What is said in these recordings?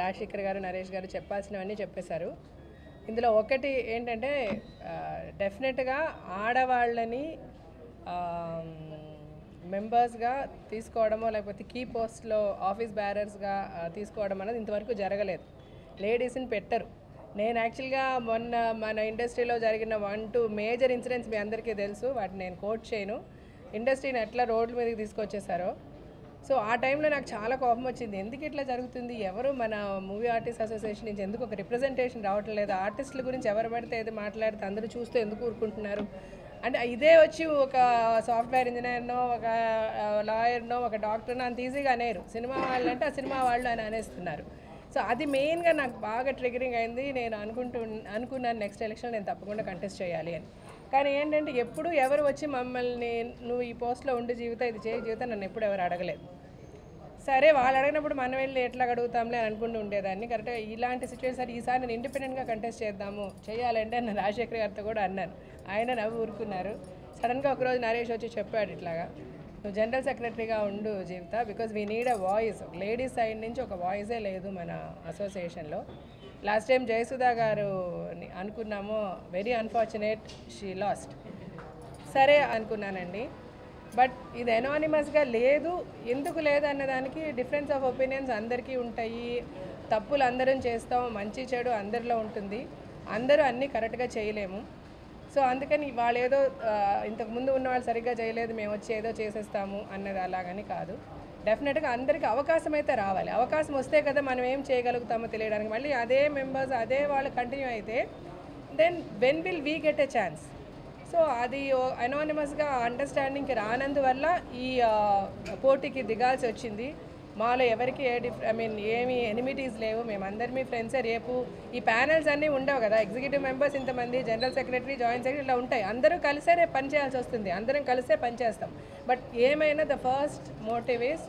రాజశేఖర్ గారు, నరేష్ గారు చెప్పాల్సినవన్నీ చెప్పేశారు. ఇందులో ఒకటి ఏంటంటే డెఫినెట్గా ఆడవాళ్ళని మెంబర్స్గా తీసుకోవడమో లేకపోతే కీ పోస్ట్లో ఆఫీస్ బ్యారర్స్గా తీసుకోవడం అనేది ఇంతవరకు జరగలేదు. లేడీస్ని పెట్టరు. నేను యాక్చువల్గా మొన్న మన ఇండస్ట్రీలో జరిగిన 1-2 మేజర్ ఇన్సిడెంట్స్ మీ అందరికీ తెలుసు, వాటిని నేను కోట్ చేయను. ఇండస్ట్రీని ఎట్లా రోడ్ల మీదకి తీసుకొచ్చేసారో. సో ఆ టైంలో నాకు చాలా కోపం వచ్చింది. ఎందుకు ఇట్లా జరుగుతుంది, ఎవరు మన మూవీ ఆర్టిస్ట్ అసోసియేషన్ నుంచి ఎందుకు ఒక రిప్రజెంటేషన్ రావటం లేదు, ఆర్టిస్టుల గురించి ఎవరు పడితే ఏదో మాట్లాడితే అందరూ చూస్తూ ఎందుకు ఊరుకుంటున్నారు అంటే, ఇదే వచ్చి ఒక సాఫ్ట్వేర్ ఇంజనీర్నో ఒక లాయర్నో ఒక డాక్టర్నో అంత ఈజీగా అనేరు. సినిమా వాళ్ళు అంటే ఆ సినిమా వాళ్ళు అని అనేస్తున్నారు. సో అది మెయిన్గా నాకు బాగా ట్రిగరింగ్ అయింది. నేను అనుకున్నాను నెక్స్ట్ ఎలక్షన్ నేను తప్పకుండా కంటెస్ట్ చేయాలి అని. కానీ ఏంటంటే ఎప్పుడు ఎవరు వచ్చి మమ్మల్ని నువ్వు ఈ పోస్ట్లో ఉండి జీవితం ఇది చేయి జీవితం నన్ను ఎప్పుడు ఎవరు అడగలేదు. సరే వాళ్ళు అడిగినప్పుడు మనం వెళ్ళి ఎట్లా అడుగుతాంలే అని అనుకుంటూ ఉండేదాన్ని. కరెక్ట్గా ఇలాంటి సిచ్యువేషన్ ఈసారి నేను ఇండిపెండెంట్గా కంటెస్ట్ చేద్దాము చేయాలంటే నేను రాజశేఖర్ గారితో కూడా అన్నాను. ఆయన నవ్వు ఊరుకున్నారు. సడన్గా ఒకరోజు నరేష్ వచ్చి చెప్పాడు, ఇట్లాగా నువ్వు జనరల్ సెక్రటరీగా ఉండు Jeevitha, because we need a voice. Ladies side నుంచి ఒక వాయిసే లేదు మన అసోసియేషన్లో. లాస్ట్ టైం జయసుధా గారు అనుకున్నాము, వెరీ అన్ఫార్చునేట్ షీ లాస్ట్. సరే అనుకున్నానండి. బట్ ఇది ఎనానిమస్గా లేదు. ఎందుకు లేదు అన్నదానికి డిఫరెన్స్ ఆఫ్ ఒపీనియన్స్ అందరికీ ఉంటాయి. తప్పులు అందరం చేస్తాం, మంచి చెడు అందరిలో ఉంటుంది. అందరూ అన్నీ కరెక్ట్గా చేయలేము. సో అందుకని వాళ్ళు ఏదో ఇంతకుముందు ఉన్న వాళ్ళు సరిగ్గా చేయలేదు, మేము వచ్చి ఏదో చేసేస్తాము అన్నది అలాగని కాదు. డెఫినెట్గా అందరికీ అవకాశం అయితే రావాలి. అవకాశం వస్తే కదా మనం ఏం చేయగలుగుతామో తెలియడానికి. మళ్ళీ అదే మెంబర్స్ అదే వాళ్ళు కంటిన్యూ అయితే then when will we get a chance. So అది అనానిమస్గా అండర్స్టాండింగ్కి రానందువల్ల ఈ పోటీకి దిగాల్సి వచ్చింది. మాలో ఎవరికి ఏమి ఎనిమిటీస్ లేవు, మేమందరిమీ ఫ్రెండ్సే. రేపు ఈ ప్యానెల్స్ అన్నీ ఉండవు కదా, ఎగ్జిక్యూటివ్ మెంబర్స్ ఇంతమంది, జనరల్ సెక్రటరీ, జాయింట్ సెక్రటరీ ఇలా ఉంటాయి. అందరూ కలిసే రేపు పనిచేయాల్సి వస్తుంది, అందరం కలిసే పనిచేస్తాం. బట్ ఏమైనా ద ఫస్ట్ మోటివ్ ఈస్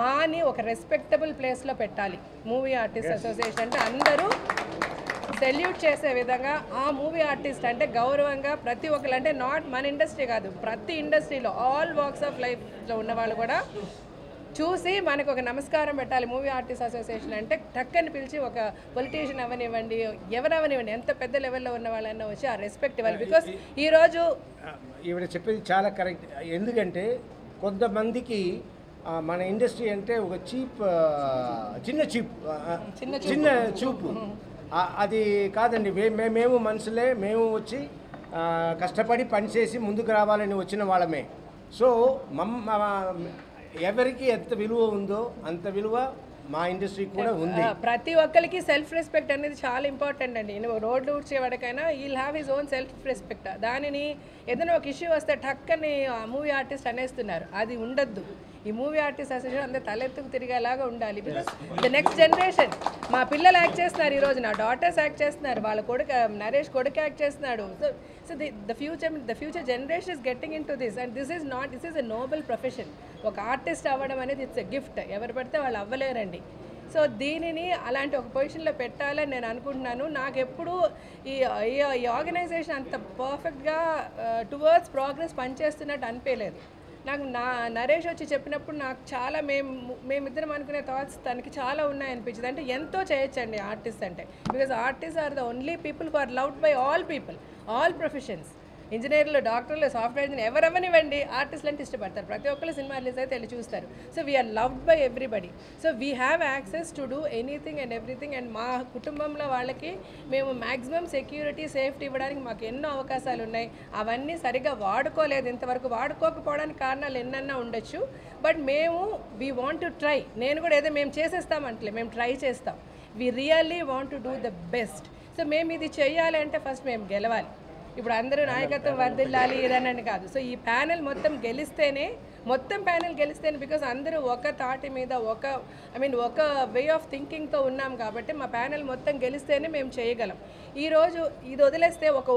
మాని ఒక రెస్పెక్టబుల్ ప్లేస్లో పెట్టాలి. మూవీ ఆర్టిస్ట్ అసోసియేషన్ అంటే అందరూ సెల్యూట్ చేసే విధంగా, ఆ మూవీ ఆర్టిస్ట్ అంటే గౌరవంగా ప్రతి ఒక్కరు, అంటే నాట్ మన ఇండస్ట్రీ కాదు, ప్రతి ఇండస్ట్రీలో ఆల్ వాక్స్ ఆఫ్ లైఫ్లో ఉన్నవాళ్ళు కూడా చూసి మనకు ఒక నమస్కారం పెట్టాలి. మూవీ ఆర్టిస్ట్ అసోసియేషన్ అంటే టక్కని పిలిచి ఒక పొలిటీషియన్ అవనివ్వండి, ఎవరవనివ్వండి, ఎంత పెద్ద లెవెల్లో ఉన్న వాళ్ళన్నా వచ్చి ఆ రెస్పెక్ట్ ఇవ్వాలి. బికాస్ ఈరోజు ఈవిడ చెప్పేది చాలా కరెక్ట్. ఎందుకంటే కొంతమందికి మన ఇండస్ట్రీ అంటే ఒక చిన్న చూపు. అది కాదండి. మేము మనుషులే, మేము వచ్చి కష్టపడి పనిచేసి ముందుకు రావాలని వచ్చిన వాళ్ళమే. సో ఎవరికి ఎంత విలువ ఉందో అంత విలువ మా ఇండస్ట్రీ కూడా ఉంది. ప్రతి ఒక్కరికి సెల్ఫ్ రెస్పెక్ట్ అనేది చాలా ఇంపార్టెంట్ అండి. రోడ్లు ఊడ్చేవాడికైనా he'll have his own self respect. దానిని ఏదైనా ఒక ఇష్యూ వస్తే టక్కని మూవీ ఆర్టిస్ట్ అనేస్తున్నారు, అది ఉండద్దు. ఈ మూవీ ఆర్టిస్ట్ అసోసియేషన్ అందరూ తలెత్తుకు తిరిగేలాగా ఉండాలి. బికాస్ ద నెక్స్ట్ జనరేషన్, మా పిల్లలు యాక్ట్ చేస్తున్నారు, ఈరోజు నా డాటర్స్ యాక్ట్ చేస్తున్నారు, వాళ్ళ కొడుకు నరేష్ కొడుకు యాక్ట్ చేస్తున్నాడు. So the future generation is getting in to this and this is a Nobel profession. ఒక ఆర్టిస్ట్ అవ్వడం అనేది ఇట్స్ ఎ గిఫ్ట్. ఎవరు పడితే వాళ్ళు అవ్వలేరండి. సో దీనిని అలాంటి ఒక పొజిషన్లో పెట్టాలని నేను అనుకుంటున్నాను. నాకు ఎప్పుడు ఈ ఆర్గనైజేషన్ అంత పర్ఫెక్ట్గా టువర్డ్స్ ప్రోగ్రెస్ పనిచేస్తున్నట్టు అనిపించలేదు. నాకు నరేష్ వచ్చి చెప్పినప్పుడు నాకు చాలా మేమిద్దరం అనుకునే థాట్స్ తనకి చాలా ఉన్నాయనిపించింది. అంటే ఎంతో చేయొచ్చండి ఆర్టిస్ట్ అంటే. Because artist are the only people who are loved by all people, all professions. ఇంజనీర్లు, డాక్టర్లు, సాఫ్ట్వేర్ ఇంజనీర్ ఎవరెవరినివ్వండి, ఆర్టిస్టులు అంటే ఇష్టపడతారు. ప్రతి ఒక్కరు సినిమా రిలీజ్ అయితే వెళ్ళి చూస్తారు. So we are loved by everybody. So we have access to do anything and everything. And మా కుటుంబంలో వాళ్ళకి మేము మ్యాక్సిమం సెక్యూరిటీ, సేఫ్టీ ఇవ్వడానికి మాకు ఎన్నో అవకాశాలు ఉన్నాయి. అవన్నీ సరిగ్గా వాడుకోలేదు ఇంతవరకు. వాడుకోకపోవడానికి కారణాలు ఎన్నన్నా ఉండొచ్చు. But we want to try. నేను కూడా ఏదో మేము చేసేస్తామంటలే, మేము ట్రై చేస్తాం. We really want to do the best. So మేము ఇది చేయాలి అంటే ఫస్ట్ మేము గెలవాలి. ఇప్పుడు అందరూ నాయకత్వం వర్దిల్లాలి ఇదనని కాదు. సో ఈ ప్యానెల్ మొత్తం గెలిస్తేనే, బికాజ్ అందరూ ఒక తాటి మీద ఒక వే ఆఫ్ థింకింగ్తో ఉన్నాం కాబట్టి మా ప్యానెల్ మొత్తం గెలిస్తేనే మేము చేయగలం. ఈరోజు ఇది వదిలేస్తే ఒక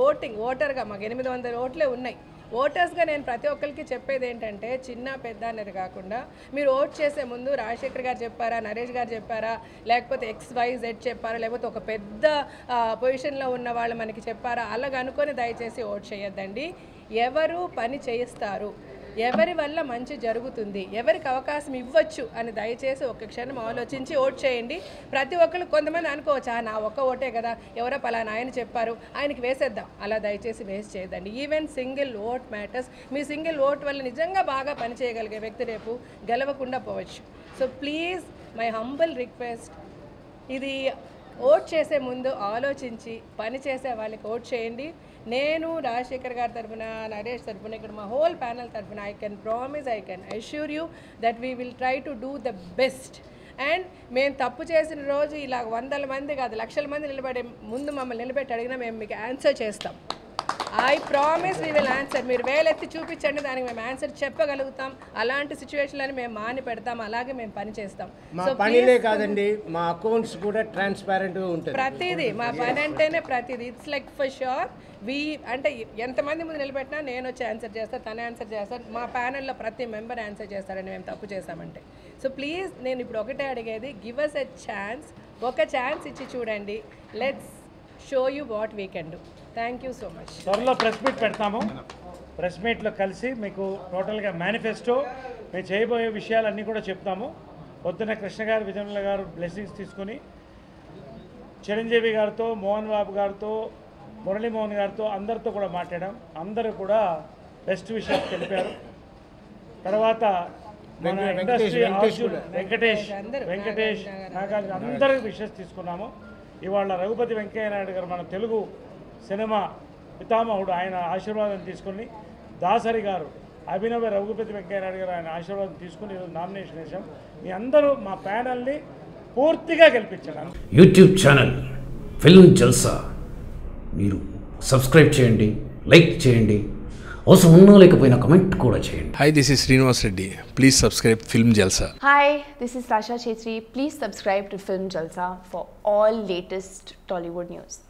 ఓటర్గా మాకు 800 ఓట్లే ఉన్నాయి. ఓటర్స్గా నేను ప్రతి ఒక్కరికి చెప్పేది ఏంటంటే, చిన్న పెద్ద అనేది కాకుండా మీరు ఓట్ చేసే ముందు రాజశేఖర్ గారు చెప్పారా, నరేష్ గారు చెప్పారా, లేకపోతే XYZ చెప్పారా, లేకపోతే ఒక పెద్ద పొజిషన్లో ఉన్న వాళ్ళు మనకి చెప్పారా, అలాగ అనుకొని దయచేసి ఓట్ చేయొద్దండి. ఎవరు పని చేయిస్తారు, ఎవరి వల్ల మంచి జరుగుతుంది, ఎవరికి అవకాశం ఇవ్వచ్చు అని దయచేసి ఒక్క క్షణం ఆలోచించి ఓట్ చేయండి. ప్రతి ఒక్కరు కొంతమంది అనుకోవచ్చు నా ఒక్క ఓటే కదా, ఎవరో పలానా ఆయన చెప్పారు ఆయనకి వేసేద్దాం, అలా దయచేసి వేస్ట్ చేయదండి. Even single vote matters. మీ సింగిల్ ఓట్ వల్ల నిజంగా బాగా పనిచేయగలిగే వ్యక్తి రేపు గెలవకుండా పోవచ్చు. So please my humble request, ఇది ఓట్ చేసే ముందు ఆలోచించి పని చేసే వాళ్ళకి ఓట్ చేయండి. నేను రాజశేఖర్ గారి తరఫున, నరేష్ తరఫున, ఇక్కడ మా హోల్ ప్యానల్ తరఫున I can promise, I can assure you that we will try to do the best. And మేము తప్పు చేసిన రోజు ఇలా 100 మంది కాదు 1,00,000 మంది నిలబడే ముందు మమ్మల్ని నిలబెట్టి అడిగినా మేము మీకు ఆన్సర్ చేస్తాం. I promise we will answer. మీరు వేలెత్తి చూపించండి, దానికి మేము ఆన్సర్ చెప్పగలుగుతాం. అలాంటి సిచ్యువేషన్లని మేము మాని పెడతాం, అలాగే మేము పని చేస్తాం. మా పనిలే కాదండి, మా అకౌంట్స్ కూడా ట్రాన్స్పారెంట్గా ఉంటుంది. ప్రతిదీ మా పని అంటేనే ప్రతిదీ ఇట్స్ లైక్ ఫర్ షూర్. అంటే ఎంతమంది ముందు నిలబెట్టినా నేను వచ్చి ఆన్సర్ చేస్తాను, తనే ఆన్సర్ చేస్తాను, మా ప్యానెల్లో ప్రతి మెంబర్ ఆన్సర్ చేస్తారని మేము తప్పు చేస్తామంటే. సో ప్లీజ్ నేను ఇప్పుడు ఒకటే అడిగేది, గివ్ అస్ ఎ ఛాన్స్. ఒక ఛాన్స్ ఇచ్చి చూడండి. Let's show you what we can do. Thank you so much. త్వరలో ప్రెస్ మీట్ పెడతాము. ప్రెస్ మీట్లో కలిసి మీకు టోటల్గా మేనిఫెస్టో, మేము చేయబోయే విషయాలన్నీ కూడా చెప్తాము. పొద్దున్న కృష్ణ గారు, విజయనగర గారు బ్లెస్సింగ్స్ తీసుకుని చిరంజీవి గారితో, మోహన్ బాబు గారితో, మురళీమోహన్ గారితో అందరితో కూడా మాట్లాడాం. అందరూ కూడా బెస్ట్ విషయాలు తెలిపారు. తర్వాత మన ఇండస్ట్రీ వెంకటేష్ నాగార్జున అందరి విషయాలు తీసుకున్నాము. ఇవాళ రఘుపతి వెంకయ్య నాయుడు గారు మన తెలుగు సినిమా పితామహుడు, ఆయన ఆశీర్వాదం తీసుకుని, దాసరి గారు అభినవ రఘుపతి వెంకయ్య నాయుడు గారు ఆయన ఆశీర్వాదం తీసుకుని ఈరోజు నామినేషన్ వేసాం. మీ అందరూ మా ప్యానల్ని పూర్తిగా గెలిపించారు. యూట్యూబ్ ఛానల్ ఫిల్మ్ జల్సా మీరు సబ్స్క్రైబ్ చేయండి, లైక్ చేయండి, అవసరం ఉన్నా లేకపోయినా కమెంట్ కూడా చేయండి. Hi, this is Srinivas Reddy. Please subscribe Film Jalsa. Hi, this is Sasha Chetri. Please subscribe to Film Jalsa for all latest Tollywood news.